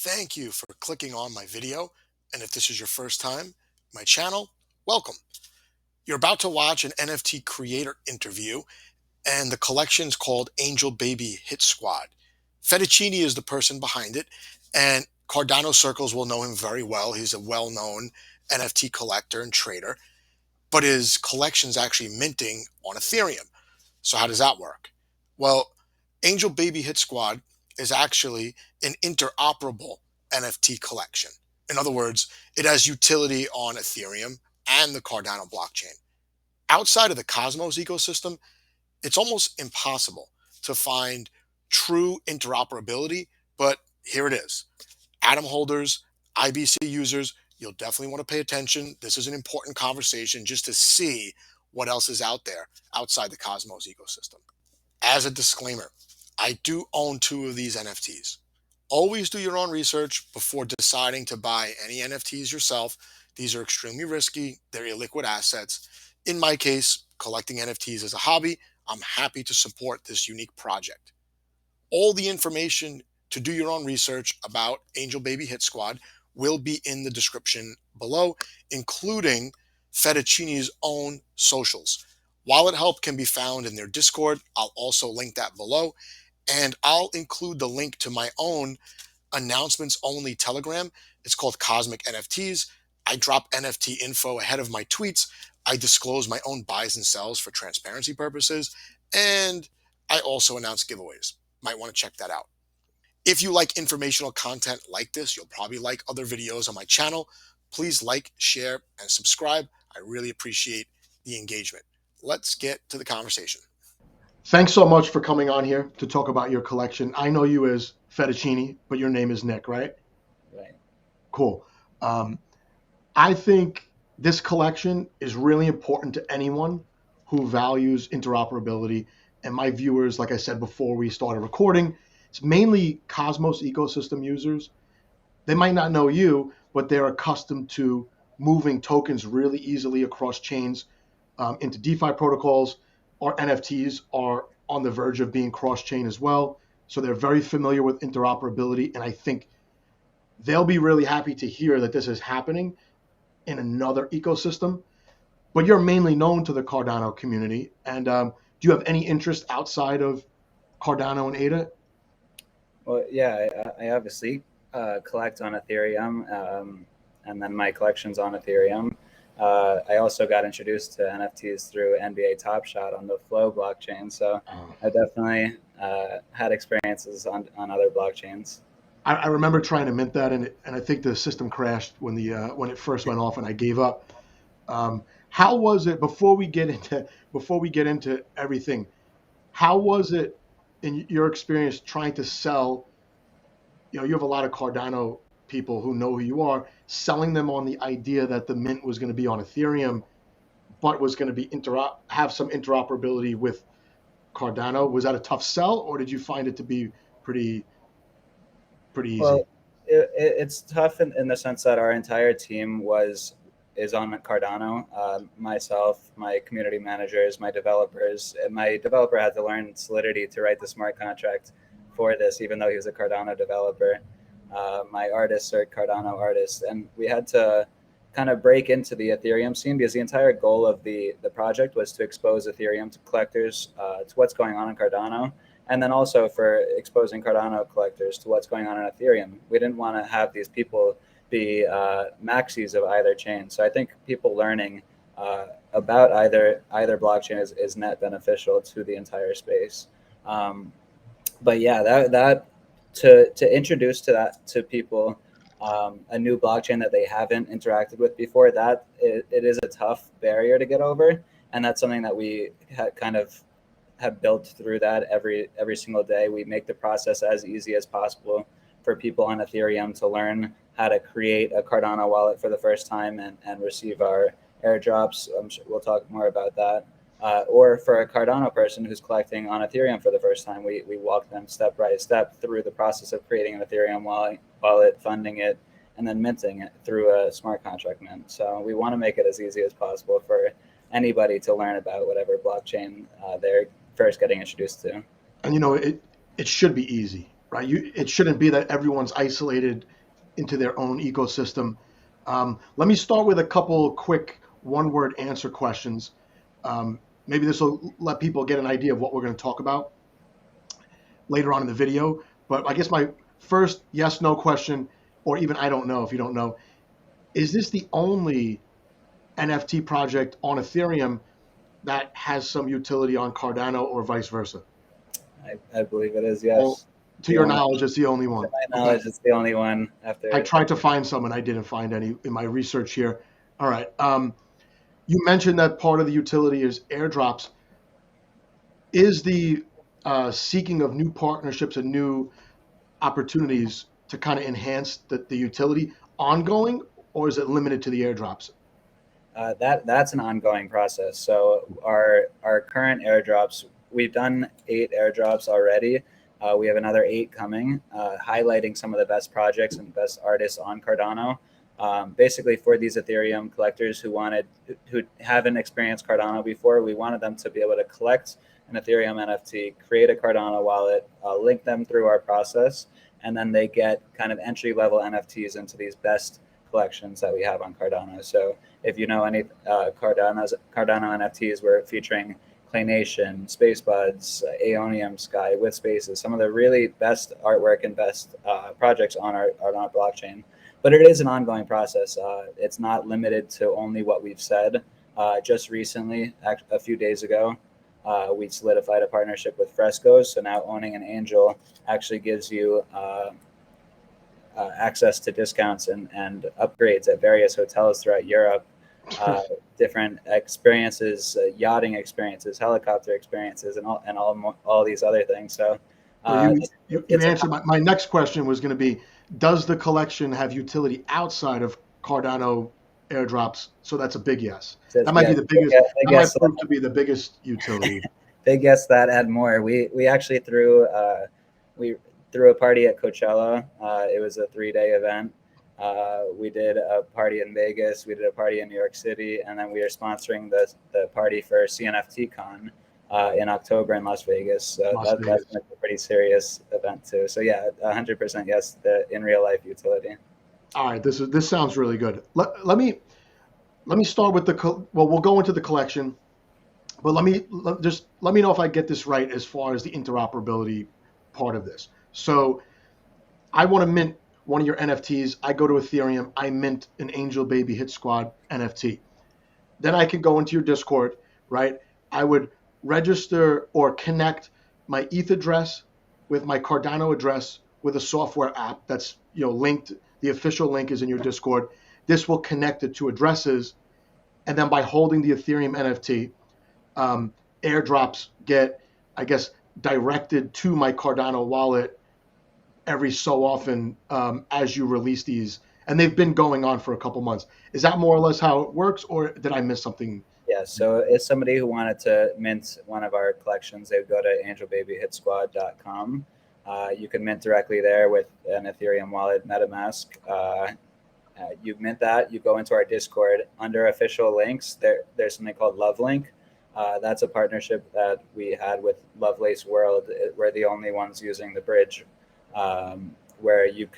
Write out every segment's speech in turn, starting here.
Thank you for clicking on my video. And if this is your first time, my channel, welcome. You're about to watch an NFT creator interview, and the collection's called Angel Baby Hit Squad. Fettuccine is the person behind it, and Cardano circles will know him very well. He's a well-known NFT collector and trader, but his collection's actually minting on Ethereum. So how does that work? Well, Angel Baby Hit Squad is actually an interoperable NFT collection. In other words, it has utility on Ethereum and the Cardano blockchain. Outside of the Cosmos ecosystem, it's almost impossible to find true interoperability, but here it is. Atom holders, IBC users, you'll definitely want to pay attention. This is an important conversation just to see what else is out there outside the Cosmos ecosystem. As a disclaimer, I do own two of these NFTs. Always do your own research before deciding to buy any NFTs yourself. These are extremely risky. They're illiquid assets. In my case, collecting NFTs as a hobby, I'm happy to support this unique project. All the information to do your own research about Angel Baby Hit Squad will be in the description below, including Fettuccine's own socials. Wallet help can be found in their Discord. I'll also link that below. And I'll include the link to my own announcements only Telegram. It's called Cosmic NFTs. I drop NFT info ahead of my tweets. I disclose my own buys and sells for transparency purposes. And I also announce giveaways. Might want to check that out. If you like informational content like this, you'll probably like other videos on my channel. Please like, share, and subscribe. I really appreciate the engagement. Let's get to the conversation. Thanks so much for coming on here to talk about your collection. I know you as Fettuccine, but your name is Nick, right? Right. Cool. I think this collection is really important to anyone who values interoperability. And my viewers, like I said before we started recording, it's mainly Cosmos ecosystem users. They might not know you, but they're accustomed to moving tokens really easily across chains into DeFi protocols. Our NFTs are on the verge of being cross-chain as well. So they're very familiar with interoperability. And I think they'll be really happy to hear that this is happening in another ecosystem. But you're mainly known to the Cardano community. And do you have any interest outside of Cardano and ADA? Well, yeah, I obviously collect on Ethereum, and then my collection's on Ethereum. I also got introduced to NFTs through NBA Top Shot on the Flow blockchain. So I definitely had experiences on other blockchains. I remember trying to mint that, and I think the system crashed when it first went off, and I gave up. How was it before we get into everything? How was it in your experience trying to sell? You have a lot of Cardano people who know who you are, selling them on the idea that the mint was going to be on Ethereum, but was going to be have some interoperability with Cardano. Was that a tough sell, or did you find it to be pretty easy? Well, it's tough in the sense that our entire team is on Cardano. Myself, my community managers, my developers. And my developer had to learn Solidity to write the smart contract for this, even though he was a Cardano developer. My artists are Cardano artists, and we had to kind of break into the Ethereum scene because the entire goal of the project was to expose Ethereum to collectors to what's going on in Cardano, and then also for exposing Cardano collectors to what's going on in Ethereum. We didn't want to have these people be maxis of either chain. So I think people learning about either blockchain is net beneficial to the entire space. But yeah, that to introduce to people a new blockchain that they haven't interacted with before, that it is a tough barrier to get over, and that's something that we kind of have built through that every single day. We make the process as easy as possible for people on Ethereum to learn how to create a Cardano wallet for the first time and receive our airdrops. I'm sure we'll talk more about that. Or for a Cardano person who's collecting on Ethereum for the first time, we walk them step by step through the process of creating an Ethereum wallet, funding it, and then minting it through a smart contract mint. So we want to make it as easy as possible for anybody to learn about whatever blockchain they're first getting introduced to. And it should be easy, right? It shouldn't be that everyone's isolated into their own ecosystem. Let me start with a couple quick one-word answer questions. Maybe this will let people get an idea of what we're going to talk about later on in the video. But I guess my first yes, no question, or even I don't know if you don't know, is this the only NFT project on Ethereum that has some utility on Cardano or vice versa? I believe it is, Well, yes. to The your only, knowledge, it's the only to one. my Okay. knowledge, it's the only one I after. tried to find some and I didn't find any in my research here. All right. You mentioned that part of the utility is airdrops. Is the seeking of new partnerships and new opportunities to kind of enhance the utility ongoing, or is it limited to the airdrops? That's an ongoing process. So our current airdrops, we've done 8 airdrops already. We have another 8 coming, highlighting some of the best projects and best artists on Cardano. Basically, for these Ethereum collectors who haven't experienced Cardano before, we wanted them to be able to collect an Ethereum NFT, create a Cardano wallet, link them through our process, and then they get kind of entry level NFTs into these best collections that we have on Cardano. So if you know any Cardano NFTs, we're featuring Claynation, Space Buds, Aeonium Sky with Spaces, some of the really best artwork and best projects on our blockchain. But it is an ongoing process. It's not limited to only what we've said. Just recently, a few days ago, we solidified a partnership with Frescoes. So now owning an Angel actually gives you access to discounts and upgrades at various hotels throughout Europe, different experiences, yachting experiences, helicopter experiences, and all these other things. So Well, you it's a answered my next question was going to be, does the collection have utility outside of Cardano airdrops? So that's a big yes. That might be yeah, the biggest. big That might yes, prove to be the biggest utility. big yes that and more. We actually we threw a party at Coachella. It was a 3-day event. We did a party in Vegas. We did a party in New York City, and then we are sponsoring the party for CNFT Con in October in Las Vegas. So Las that's Vegas. a pretty serious event too. So yeah, 100% yes, the in real life utility. All right, this sounds really good. Let me start with well, we'll go into the collection, but just let me know if I get this right as far as the interoperability part of this. So I want to mint one of your NFTs. I go to Ethereum. I mint an Angel Baby Hit Squad NFT. Then I can go into your Discord, right? I would register or connect my ETH address with my Cardano address with a software app that's linked. The official link is in your Discord. This will connect the two addresses, and then by holding the Ethereum NFT, airdrops get, I guess, directed to my Cardano wallet every so often as you release these, and they've been going on for a couple months. Is that more or less how it works, or did I miss something? Yeah, so if somebody who wanted to mint one of our collections, they would go to angelbabyhitsquad.com. You can mint directly there with an Ethereum wallet, MetaMask. You mint that, you go into our Discord. Under official links, there's something called Love Link. That's a partnership that we had with Lovelace World. We're the only ones using the bridge, where you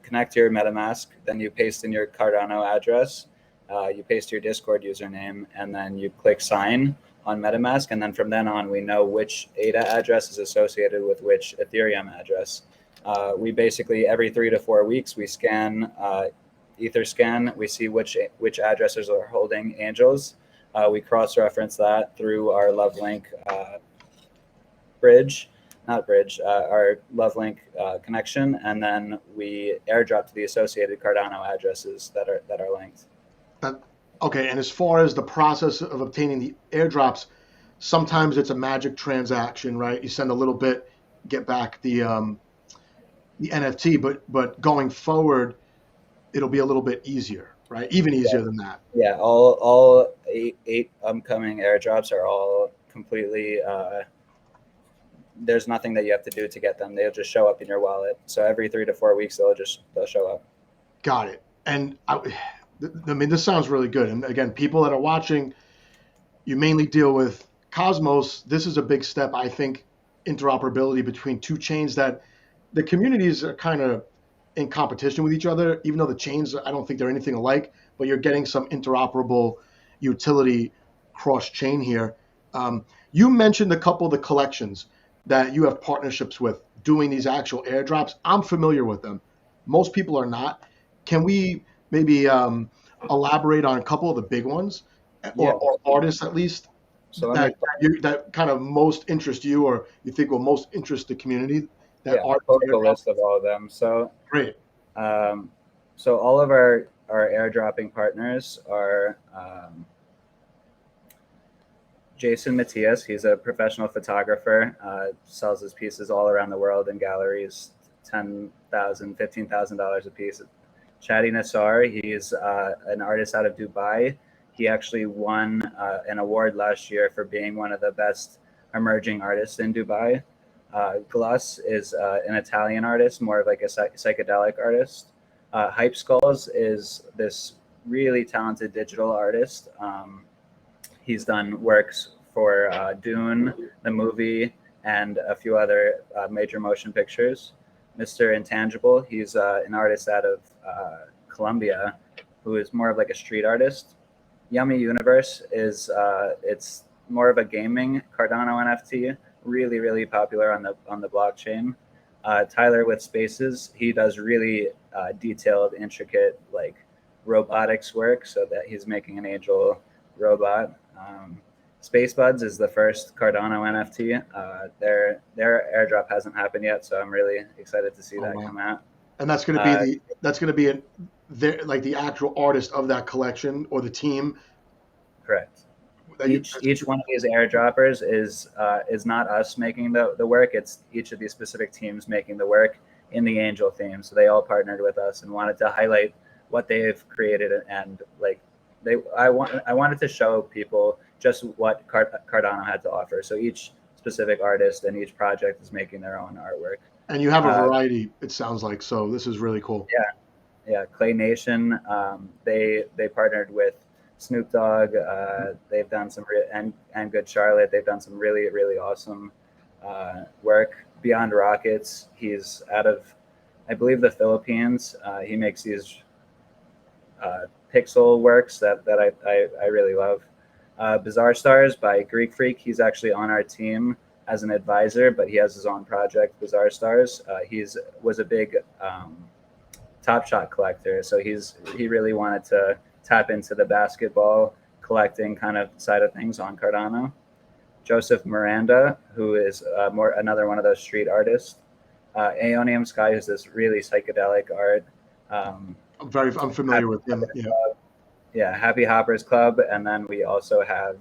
connect your MetaMask, then you paste in your Cardano address, you paste your Discord username, and then you click sign on MetaMask. And then from then on, we know which ADA address is associated with which Ethereum address. We basically, every 3 to 4 weeks, we scan, Etherscan. We see which addresses are holding angels. We cross-reference that through our LoveLink bridge, not bridge, our LoveLink connection, and then we airdrop to the associated Cardano addresses that are linked. Okay, and as far as the process of obtaining the airdrops, sometimes it's a magic transaction, right? You send a little bit, get back the NFT, but going forward, it'll be a little bit easier, right? Even easier than that. Yeah, all eight upcoming airdrops are all completely. There's nothing that you have to do to get them. They'll just show up in your wallet. So every 3 to 4 weeks, they'll show up. Got it. And I mean, this sounds really good. And again, people that are watching, you mainly deal with Cosmos. This is a big step, I think, interoperability between two chains that the communities are kind of in competition with each other, even though the chains, I don't think they're anything alike, but you're getting some interoperable utility cross chain here. You mentioned a couple of the collections that you have partnerships with doing these actual airdrops. I'm familiar with them. Most people are not. Can we maybe elaborate on a couple of the big ones, Yeah. or artists at least, So let that me, that kind of most interest you, or you think will most interest the community that yeah, are I'll post a airdrop? list of all of them. So, Great. um, so all of our airdropping partners are Jason Matias. He's a professional photographer, sells his pieces all around the world in galleries, $10,000, $15,000 a piece. Shadi Nassar, he's an artist out of Dubai. He actually won an award last year for being one of the best emerging artists in Dubai. Glass is an Italian artist, more of like a psychedelic artist. Hype Skulls is this really talented digital artist. He's done works for Dune, the movie, and a few other major motion pictures. Mr. Intangible, he's an artist out of Colombia who is more of like a street artist. Yummy Universe is it's more of a gaming Cardano NFT, really really popular on the blockchain. Tyler with Spaces, he does really detailed, intricate like robotics work, so that he's making an angel robot. Space Buds is the first Cardano NFT. Their airdrop hasn't happened yet, so I'm really excited to see Oh that wow. come out. And that's going to be Uh, like the actual artist of that collection or the team Correct. that you. Each one of these airdroppers is not us making the work. It's each of these specific teams making the work in the angel theme. So they all partnered with us and wanted to highlight what they've created, and like I wanted to show people just what Cardano had to offer. So each specific artist and each project is making their own artwork. And you have a Uh, variety, it sounds like. So this is really cool. yeah, yeah, Clay Nation. They partnered with Snoop Dogg. They've done some and Good Charlotte. They've done some really really awesome work. Beyond Rockets. He's out of, I believe, the Philippines. He makes these pixel works that I really love. Bizarre Stars by Greek Freak. He's actually on our team as an advisor, but he has his own project, Bizarre Stars. He's was a big Top Shot collector, so he really wanted to tap into the basketball collecting kind of side of things on Cardano. Joseph Miranda, who is more another one of those street artists. Aeonium Sky is this really psychedelic art. Um, I'm familiar Happy with him. Hoppers Yeah. Club, yeah, Happy Hoppers Club, and then we also have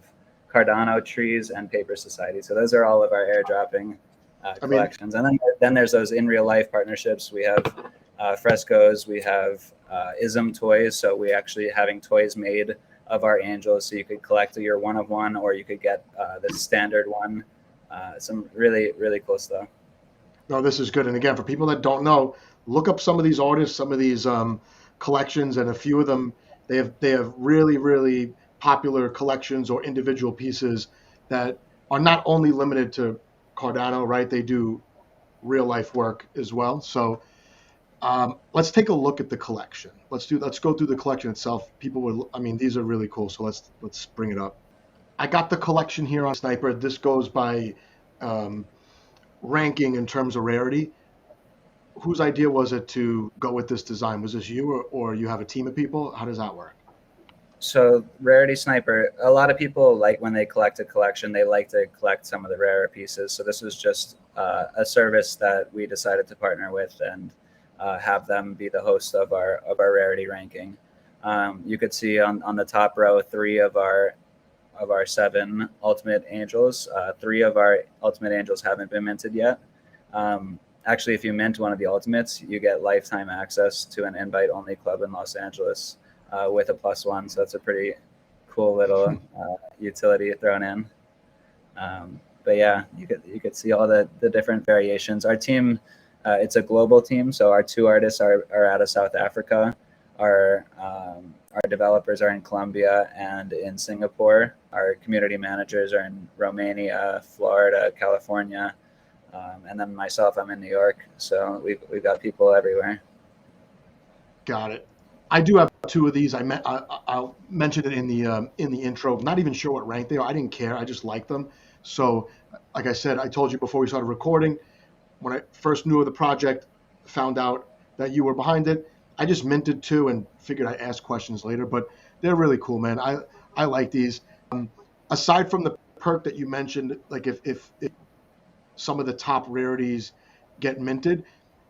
Cardano Trees and Paper Society. So those are all of our airdropping I mean, collections, and then there's those in real life partnerships. We have Frescoes, we have Ism Toys. So we actually having toys made of our angels, so you could collect your one of one, or you could get the standard one. Some really really cool stuff. no, this is good. And again, for people that don't know, look up some of these artists, some of these collections, and a few of them. They have really really popular collections or individual pieces that are not only limited to Cardano, right? They do real life work as well. So let's take a look at the collection. Let's go through the collection itself. People would, I mean, these are really cool. So let's bring it up. I got the collection here on Sniper. This goes by um, ranking in terms of rarity. Whose idea was it to go with this design? Was this you, or you have a team of people? How does that work? So Rarity Sniper, a lot of people like when they collect a collection, they like to collect some of the rarer pieces. So this was just a service that we decided to partner with and have them be the host of our rarity ranking. You could see on the top row three of our seven Ultimate Angels. Three of our Ultimate Angels haven't been minted yet. Actually, if you mint one of the Ultimates, you get lifetime access to an invite-only club in Los Angeles with a +1. So that's a pretty cool little utility thrown in. But yeah, you could see all the different variations. Our team, it's a global team, so our two artists are out of South Africa. Our developers are in Colombia and in Singapore. Our community managers are in Romania, Florida, California. And then myself, I'm in New York, so we've got people everywhere. Got it. I do have two of these. I'll mention it in the intro. Not even sure what rank they are. I didn't care. I just like them. So, like I said, I told you before we started recording, when I first knew of the project, found out that you were behind it, I just minted two and figured I'd ask questions later. But they're really cool, man. I like these. Aside from the perk that you mentioned, like if some of the top rarities get minted,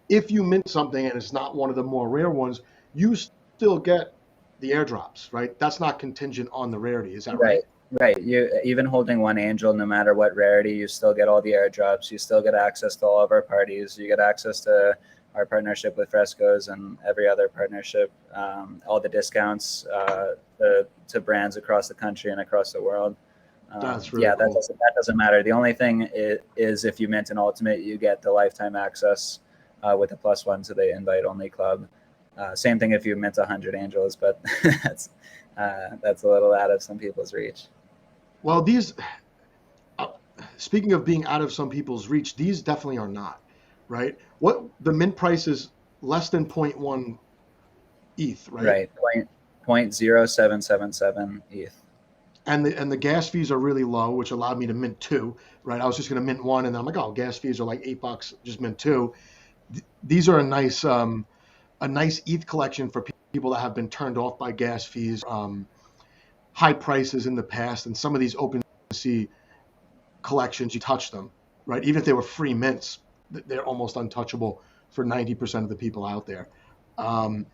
if you mint something and it's not one of the more rare ones, you still get the airdrops, right? That's not contingent on the rarity. Is that right? Right. You even holding one angel, no matter what rarity, you still get all the airdrops. You still get access to all of our parties. You get access to our partnership with Frescoes and every other partnership, all the discounts to brands across the country and across the world. That's really Yeah, cool. that doesn't matter. The only thing is if you mint an ultimate, you get the lifetime access with a +1 to the invite only club. Same thing if you mint 100 angels, but that's a little out of some people's reach. Well, these, uh, speaking of being out of some people's reach, these definitely are not, right? What the mint price is less than zero point 0.1 ETH, right? Right, point 0.0777 ETH. And the gas fees are really low, which allowed me to mint two, right? I was just going to mint one, and then I'm like, oh, gas fees are like $8, just mint two. These are a nice ETH collection for people that have been turned off by gas fees, high prices in the past, and some of these OpenSea collections, you touch them, right? Even if they were free mints, they're almost untouchable for 90% of the people out there. Um,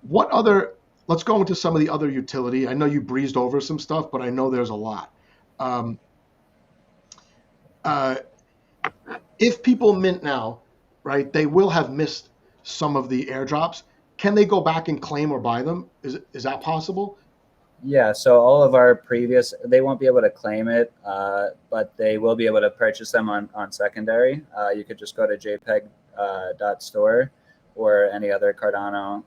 what other? Let's go into some of the other utility. I know you breezed over some stuff, but I know there's a lot. Um, uh, if people mint now, right, they will have missed some of the airdrops. Can they go back and claim or buy them? Is that possible? Yeah, so all of our previous, they won't be able to claim it, but they will be able to purchase them on secondary. You could just go to jpeg.store or any other Cardano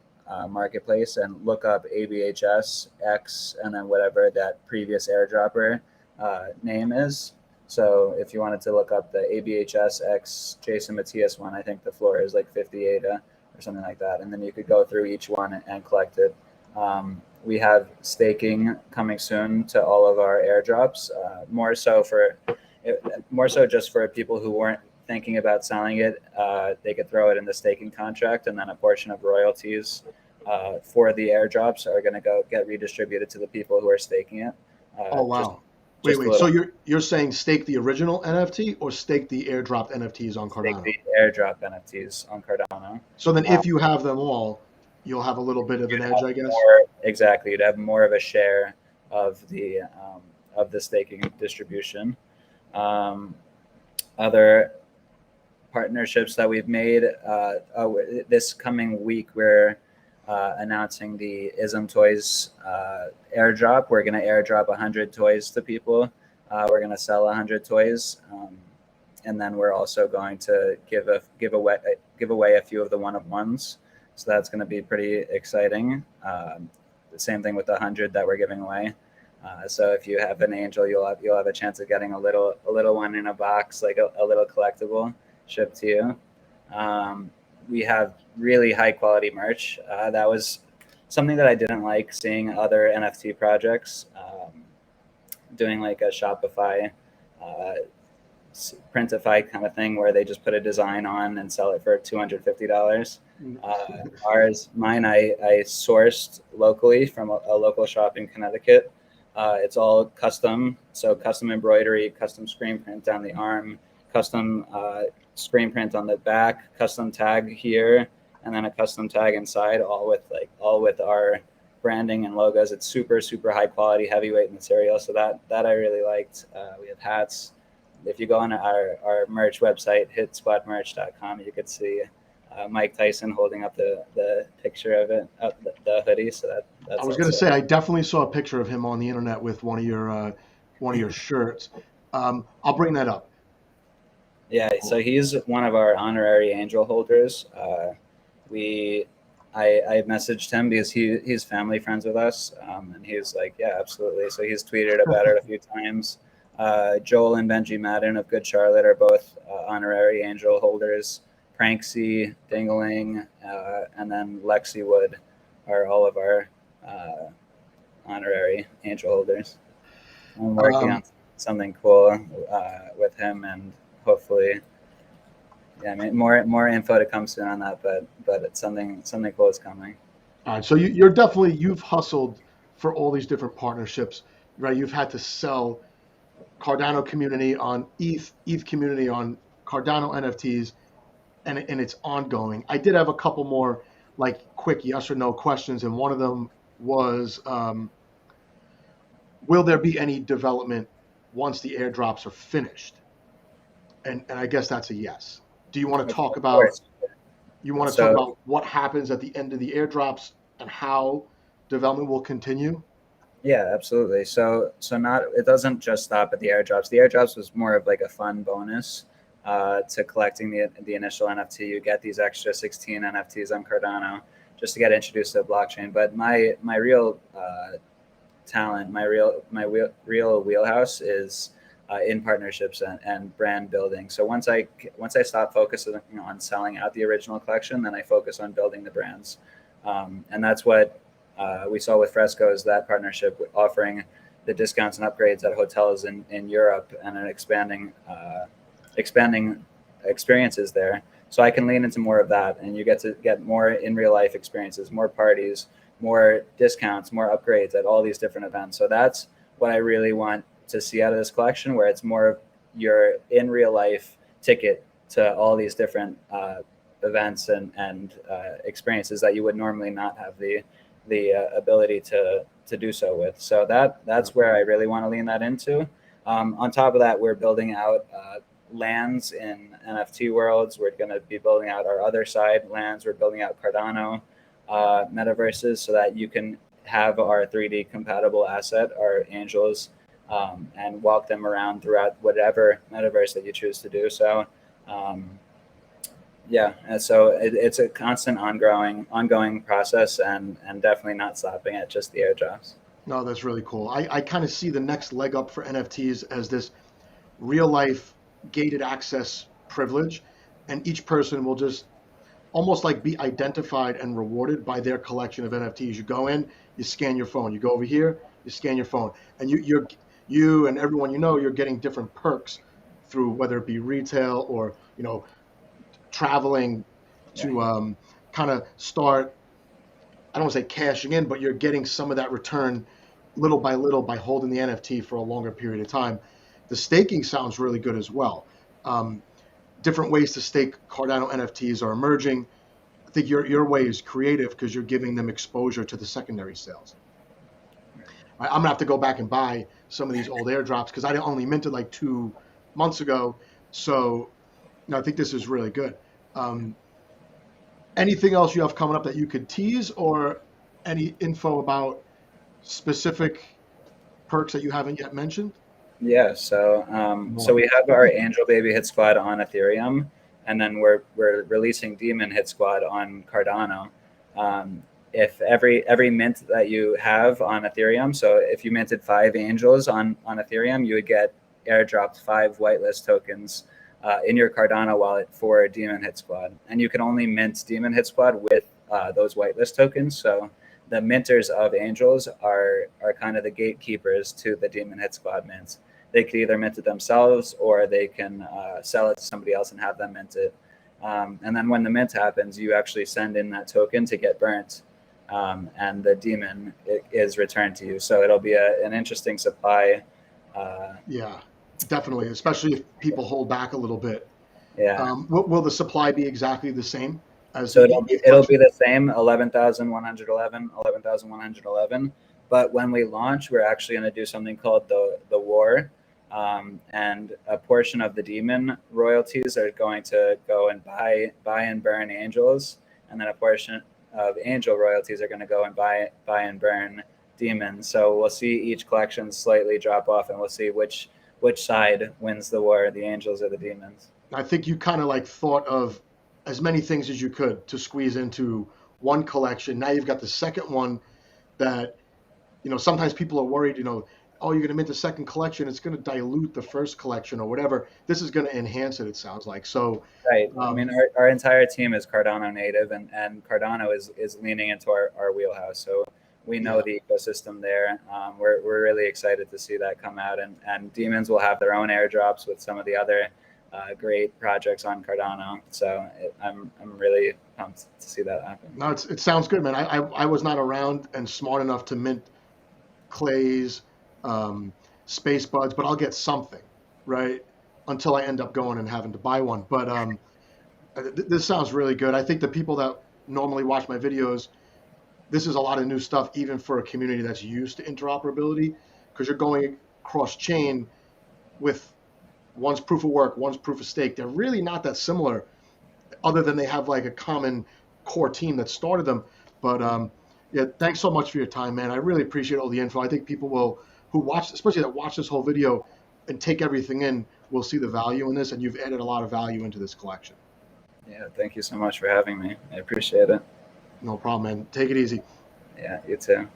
marketplace and look up ABHS X and then whatever that previous airdropper name is. So if you wanted to look up the ABHS X Jason Matias one, I think the floor is like 50 ADA or something like that. And then you could go through each one and collect it. We have staking coming soon to all of our airdrops. More so just for people who weren't thinking about selling it. They could throw it in the staking contract, and then a portion of royalties for the airdrops are going to go get redistributed to the people who are staking it. Oh Just wow. Wait, just a wait. So little you're saying stake the original NFT or stake the airdrop NFTs on stake Cardano? the airdrop NFTs on Cardano. So then Uh, if you have them all, you'll have a little bit of an you'd edge, have I guess. more exactly. You'd have more of a share of the staking distribution. Um, Other partnerships that we've made. This coming week, we're announcing the Ism Toys airdrop. We're going to airdrop 100 toys to people. We're going to sell 100 toys. And then we're also going to give away a few of the one-of-ones. So that's going to be pretty exciting. The same thing with the 100 that we're giving away. So if you have an angel, you'll have a chance of getting a little one in a box, like a little collectible shipped to you. We have really high quality merch. That was something that I didn't like seeing other NFT projects doing, like a Shopify, uh, Printify kind of thing, where they just put a design on and sell it for $250. Mine, I sourced locally from a local shop in Connecticut. It's all custom, so custom embroidery, custom screen print down the arm, custom screen print on the back, custom tag here, and then a custom tag inside, all with our branding and logos. It's super high quality, heavyweight material. So that I really liked. We have hats. If you go on our merch website, hitsquadmerch.com, you could see Mike Tyson holding up the picture of it, the hoodie. So I that's was going to also say I definitely saw a picture of him on the internet with one of your shirts. I'll bring that up. yeah. So he's one of our honorary angel holders. We I messaged him because he's family friends with us, and he was like, yeah, absolutely. So he's tweeted about it a few times. Joel and Benji Madden of Good Charlotte are both honorary angel holders. Pranksy, Dingling, and then Lexi Wood are all of our uh, honorary angel holders. I'm working Um, on something cool with him, and hopefully, yeah, I mean, more info to come soon on that. But it's something cool is coming. all right, so you're definitely you've hustled for all these different partnerships, right? You've had to sell Cardano community on ETH community on Cardano NFTs, and it's ongoing. I did have a couple more like quick yes or no questions, and one of them was, will there be any development once the airdrops are finished? And I guess that's a yes. Do you want to Of talk about course. So what happens at the end of the airdrops and how development will continue? yeah, absolutely. So not it doesn't just stop at the airdrops. The airdrops was more of like a fun bonus to collecting the initial NFT. You get these extra 16 NFTs on Cardano just to get introduced to the blockchain. But my real talent, real wheelhouse is in partnerships and brand building. So once I stop focusing on selling out the original collection, then I focus on building the brands, and that's what we saw with Fresco's, that partnership offering the discounts and upgrades at hotels in Europe and an expanding experiences there. So I can lean into more of that, and you get to get more in real life experiences, more parties, more discounts, more upgrades at all these different events. So that's what I really want to see out of this collection, where it's more of your in real life ticket to all these different events and experiences that you would normally not have the ability to do so with. So that's where I really want to lean that into. On top of that, we're building out lands in NFT worlds. We're going to be building out our other side lands. We're building out Cardano metaverses so that you can have our 3D compatible asset, our angels, and walk them around throughout whatever metaverse that you choose to do. So, yeah, and so it's a constant, ongoing process, and definitely not stopping at just the airdrops. No, that's really cool. I kind of see the next leg up for NFTs as this real life gated access privilege, and each person will just almost like be identified and rewarded by their collection of NFTs. You go in, you scan your phone. You go over here, you scan your phone, and you and everyone you're getting different perks through whether it be retail or traveling Yeah, to kind of start. I don't want to say cashing in, but you're getting some of that return little by little by holding the NFT for a longer period of time. The staking sounds really good as well. Um, Different ways to stake Cardano NFTs are emerging. I think your way is creative because you're giving them exposure to the secondary sales. I'm gonna have to go back and buy some of these old airdrops because I only minted like 2 months ago. So I think this is really good. Um, Anything else you have coming up that you could tease, or any info about specific perks that you haven't yet mentioned? yeah. So we have our Angel Baby Hit Squad on Ethereum, and then we're releasing Demon Hit Squad on Cardano. If every mint that you have on Ethereum, so if you minted 5 angels on Ethereum, you would get airdropped 5 whitelist tokens in your Cardano wallet for Demon Hit Squad, and you can only mint Demon Hit Squad with those whitelist tokens. So the minters of angels are kind of the gatekeepers to the Demon Hit Squad mints. They could either mint it themselves or they can sell it to somebody else and have them mint it. And then when the mint happens, you actually send in that token to get burnt, and the demon is returned to you. So it'll be an interesting supply. Uh, Yeah, definitely, especially if people hold back a little bit. yeah. Will the supply be exactly the same as So the it'll ETH it'll be collection? the same 11,111. But when we launch, we're actually going to do something called the war, and a portion of the demon royalties are going to go and buy and burn angels, and then a portion of angel royalties are going to go and buy and burn demons. So we'll see each collection slightly drop off, and we'll see which side wins the war, the angels or the demons. I think you kind of like thought of as many things as you could to squeeze into one collection. Now you've got the second one that sometimes people are worried, oh, you're going to mint a second collection, it's going to dilute the first collection or whatever. This is going to enhance it, it sounds like. So, Right. I um, mean, our entire team is Cardano native, and Cardano is leaning into our wheelhouse. So we know yeah, the ecosystem there. We're really excited to see that come out, and Demons will have their own airdrops with some of the other great projects on Cardano. So I'm really pumped to see that happen. no, it sounds good, man. I was not around and smart enough to mint clays, um, space buds, but I'll get something, right? Until I end up going and having to buy one. But this sounds really good. I think the people that normally watch my videos, this is a lot of new stuff, even for a community that's used to interoperability, because you're going cross chain with one's proof of work, one's proof of stake. They're really not that similar, other than they have like a common core team that started them. But yeah, thanks so much for your time, man. I really appreciate all the info. I think people will, who watch, especially that watch this whole video and take everything in, will see the value in this, and you've added a lot of value into this collection. Yeah, thank you so much for having me. I appreciate it. No problem, man. Take it easy. Yeah, you too.